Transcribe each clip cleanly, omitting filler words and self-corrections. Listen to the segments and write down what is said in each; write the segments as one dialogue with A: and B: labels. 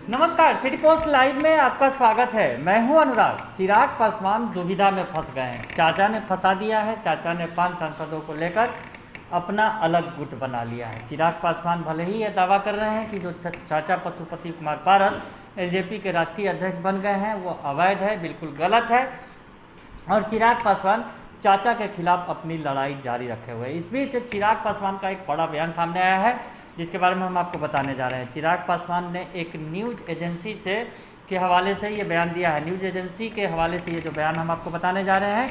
A: नमस्कार, city post live में आपका स्वागत है। मैं हूं अनुराग। चिराग पासवान दुविधा में फंस गए हैं। चाचा ने फंसा दिया है। चाचा ने 5 सांसदों को लेकर अपना अलग गुट बना लिया है। चिराग पासवान भले ही ये दावा कर रहे हैं कि जो चाचा पशुपति कुमार पारस एलजेपी के राष्ट्रीय अध्यक्ष बन गए हैं वो अवैध है, बिल्कुल गलत है, और चिराग पासवान चाचा के खिलाफ अपनी लड़ाई जारी रखे हुए। इस बीच चिराग पासवान का एक बड़ा बयान सामने आया है जिसके बारे में हम आपको बताने जा रहे हैं। चिराग पासवान ने एक न्यूज़ एजेंसी के हवाले से ये बयान दिया है। न्यूज़ एजेंसी के हवाले से ये जो बयान हम आपको बताने जा रहे हैं,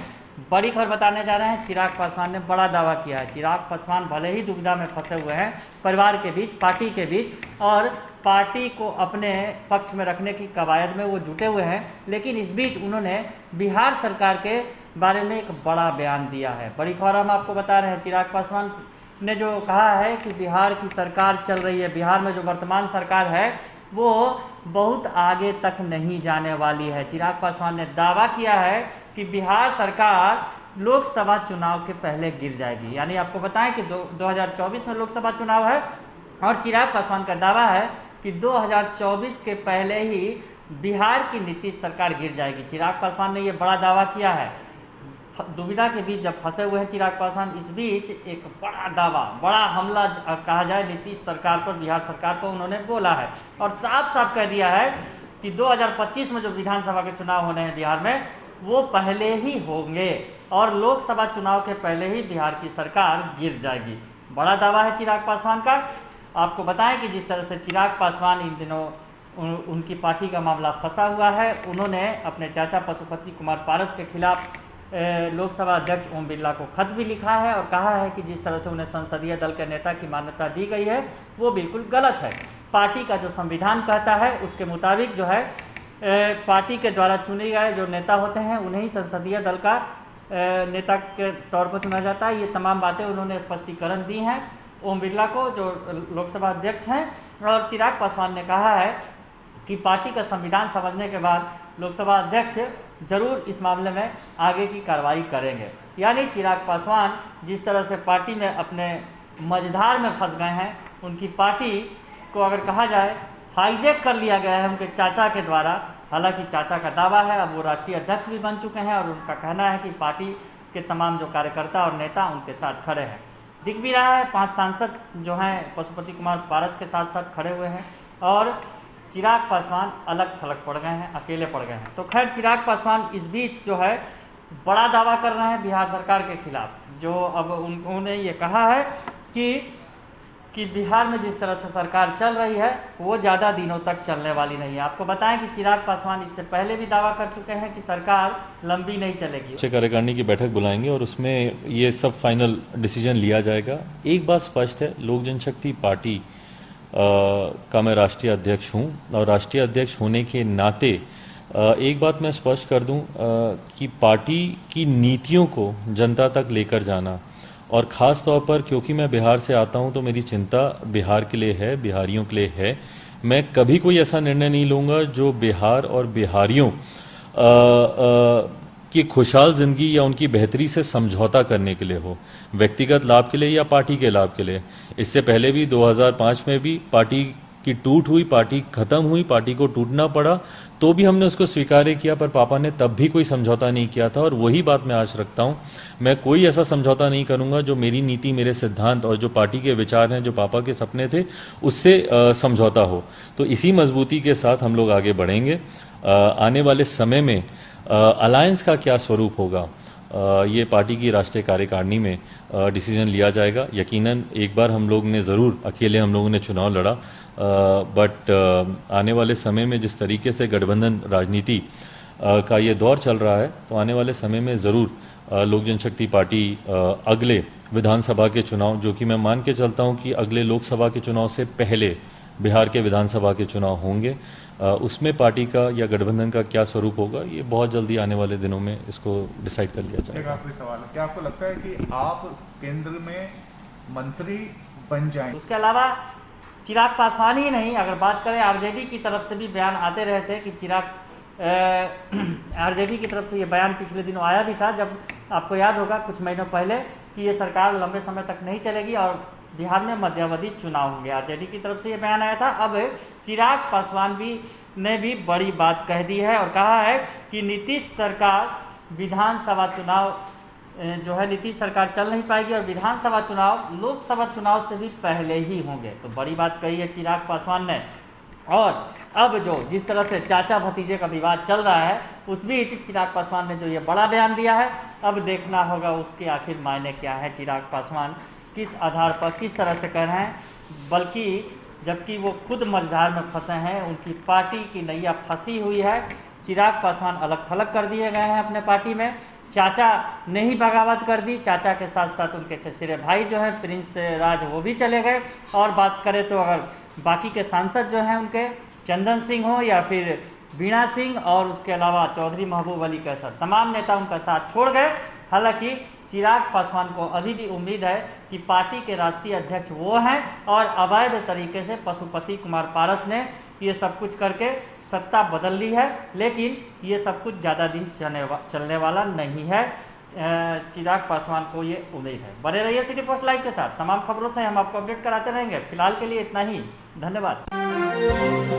A: बड़ी खबर बताने जा रहे हैं। चिराग पासवान ने बड़ा दावा किया है। चिराग पासवान भले ही दुविधा में फंसे हुए हैं परिवार के बीच, पार्टी के बीच, और पार्टी को अपने पक्ष में रखने की कवायद में वो जुटे हुए हैं, लेकिन इस बीच उन्होंने बिहार सरकार के बारे में एक बड़ा बयान दिया है। बड़ी खबर हम आपको बता रहे हैं। चिराग पासवान ने जो कहा है कि बिहार की सरकार चल रही है, बिहार में जो वर्तमान सरकार है वो बहुत आगे तक नहीं जाने वाली है। चिराग पासवान ने दावा किया है कि बिहार सरकार लोकसभा चुनाव के पहले गिर जाएगी। यानी आपको बताएं कि 2024 में लोकसभा चुनाव है और चिराग पासवान का दावा है कि 2024 के पहले ही बिहार की नीतीश सरकार गिर जाएगी। चिराग पासवान ने ये बड़ा दावा किया है। दुविधा के बीच जब फंसे हुए हैं चिराग पासवान, इस बीच एक बड़ा दावा, बड़ा हमला कहा जाए नीतीश सरकार पर, बिहार सरकार पर उन्होंने बोला है और साफ साफ कह दिया है कि 2025 में जो विधानसभा के चुनाव होने हैं बिहार में वो पहले ही होंगे और लोकसभा चुनाव के पहले ही बिहार की सरकार गिर जाएगी। बड़ा दावा है चिराग पासवान का। आपको बताएं कि जिस तरह से चिराग पासवान इन दिनों उनकी पार्टी का मामला फंसा हुआ है, उन्होंने अपने चाचा पशुपति कुमार पारस के खिलाफ लोकसभा अध्यक्ष ओम बिरला को खत भी लिखा है और कहा है कि जिस तरह से उन्हें संसदीय दल के नेता की मान्यता दी गई है वो बिल्कुल गलत है। पार्टी का जो संविधान कहता है उसके मुताबिक जो है पार्टी के द्वारा चुने गए जो नेता होते हैं उन्हें ही संसदीय दल का नेता के तौर पर चुना जाता है। ये तमाम बातें उन्होंने स्पष्टीकरण दी हैं ओम बिरला को, जो लोकसभा अध्यक्ष हैं। और चिराग पासवान ने कहा है कि पार्टी का संविधान समझने के बाद लोकसभा अध्यक्ष जरूर इस मामले में आगे की कार्रवाई करेंगे। यानी चिराग पासवान जिस तरह से पार्टी में अपने मझधार में फंस गए हैं, उनकी पार्टी को अगर कहा जाए हाईजैक कर लिया गया है उनके चाचा के द्वारा। हालांकि चाचा का दावा है, अब वो राष्ट्रीय अध्यक्ष भी बन चुके हैं और उनका कहना है कि पार्टी के तमाम जो कार्यकर्ता और नेता उनके साथ खड़े हैं। दिख भी रहा है 5 सांसद जो हैं पशुपति कुमार पारस के साथ साथ खड़े हुए हैं और चिराग पासवान अलग थलग पड़ गए हैं, अकेले पड़ गए हैं। तो खैर चिराग पासवान इस बीच जो है बड़ा दावा कर रहे हैं बिहार सरकार के खिलाफ। जो अब उन्होंने ये कहा है कि बिहार में जिस तरह से सरकार चल रही है वो ज़्यादा दिनों तक चलने वाली नहीं है। आपको बताएं कि चिराग पासवान इससे पहले भी दावा कर चुके हैं कि सरकार लंबी नहीं चलेगी।
B: कार्यकारिणी की बैठक बुलाएंगे और उसमें ये सब फाइनल डिसीजन लिया जाएगा। एक बात स्पष्ट है, लोक जनशक्ति पार्टी का मैं राष्ट्रीय अध्यक्ष हूं और राष्ट्रीय अध्यक्ष होने के नाते एक बात मैं स्पष्ट कर दूं कि पार्टी की नीतियों को जनता तक लेकर जाना, और ख़ास तौर पर क्योंकि मैं बिहार से आता हूं तो मेरी चिंता बिहार के लिए है, बिहारियों के लिए है। मैं कभी कोई ऐसा निर्णय नहीं लूँगा जो बिहार और बिहारियों की खुशहाल जिंदगी या उनकी बेहतरी से समझौता करने के लिए हो, व्यक्तिगत लाभ के लिए या पार्टी के लाभ के लिए। इससे पहले भी 2005 में भी पार्टी की टूट हुई, पार्टी खत्म हुई, पार्टी को टूटना पड़ा, तो भी हमने उसको स्वीकार किया, पर पापा ने तब भी कोई समझौता नहीं किया था। और वही बात मैं आज रखता हूं, मैं कोई ऐसा समझौता नहीं करूंगा जो मेरी नीति, मेरे सिद्धांत और जो पार्टी के विचार हैं, जो पापा के सपने थे, उससे समझौता हो। तो इसी मजबूती के साथ हम लोग आगे बढ़ेंगे। आने वाले समय में अलायंस का क्या स्वरूप होगा ये पार्टी की राष्ट्रीय कार्यकारिणी में डिसीजन लिया जाएगा। यकीनन एक बार हम लोग ने ज़रूर अकेले हम लोगों ने चुनाव लड़ा, बट आने वाले समय में जिस तरीके से गठबंधन राजनीति का ये दौर चल रहा है, तो आने वाले समय में ज़रूर लोक जनशक्ति पार्टी अगले विधानसभा के चुनाव, जो कि मैं मान के चलता हूं कि अगले लोकसभा के चुनाव से पहले बिहार के विधानसभा के चुनाव होंगे, उसमें पार्टी का या गठबंधन का क्या स्वरूप होगा ये बहुत जल्दी आने वाले दिनों में इसको डिसाइड कर लिया जाएगा।
C: आखिरी सवाल है, क्या आपको लगता है कि आप केंद्र में मंत्री बन जाएंगे?
A: उसके अलावा चिराग पासवान ही नहीं, अगर बात करें आरजेडी की तरफ से भी बयान आते रहे थे कि आरजेडी की तरफ से ये बयान पिछले दिनों आया भी था, जब आपको याद होगा कुछ महीनों पहले कि ये सरकार लंबे समय तक नहीं चलेगी और बिहार में मध्यावधि चुनाव होंगे। आरजेडी की तरफ से ये बयान आया था। अब चिराग पासवान ने भी बड़ी बात कह दी है और कहा है कि नीतीश सरकार विधानसभा चुनाव जो है नीतीश सरकार चल नहीं पाएगी और विधानसभा चुनाव लोकसभा चुनाव से भी पहले ही होंगे। तो बड़ी बात कही है चिराग पासवान ने। और अब जो जिस तरह से चाचा भतीजे का विवाद चल रहा है, उस बीच चिराग पासवान ने जो ये बड़ा बयान दिया है, अब देखना होगा उसके आखिर मायने क्या है। चिराग पासवान किस आधार पर किस तरह से कह रहे हैं, बल्कि जबकि वो खुद मझधार में फंसे हैं, उनकी पार्टी की नैया फंसी हुई है। चिराग पासवान अलग थलग कर दिए गए हैं अपने पार्टी में। चाचा ने ही बगावत कर दी, चाचा के साथ साथ उनके चचेरे भाई जो हैं प्रिंस राज वो भी चले गए। और बात करें तो अगर बाकी के सांसद जो हैं उनके चंदन सिंह हो या फिर बीणा सिंह और उसके अलावा चौधरी महबूब अली कैसर, तमाम नेता उनका साथ छोड़ गए। हालांकि चिराग पासवान को अभी भी उम्मीद है कि पार्टी के राष्ट्रीय अध्यक्ष वो हैं और अवैध तरीके से पशुपति कुमार पारस ने ये सब कुछ करके सत्ता बदल ली है, लेकिन ये सब कुछ ज़्यादा दिन चलने वाला नहीं है। चिराग पासवान को ये उम्मीद है। बने रहिए सिटी पोस्ट लाइव के साथ, तमाम खबरों से हम आपको अपडेट कराते रहेंगे। फिलहाल के लिए इतना ही, धन्यवाद।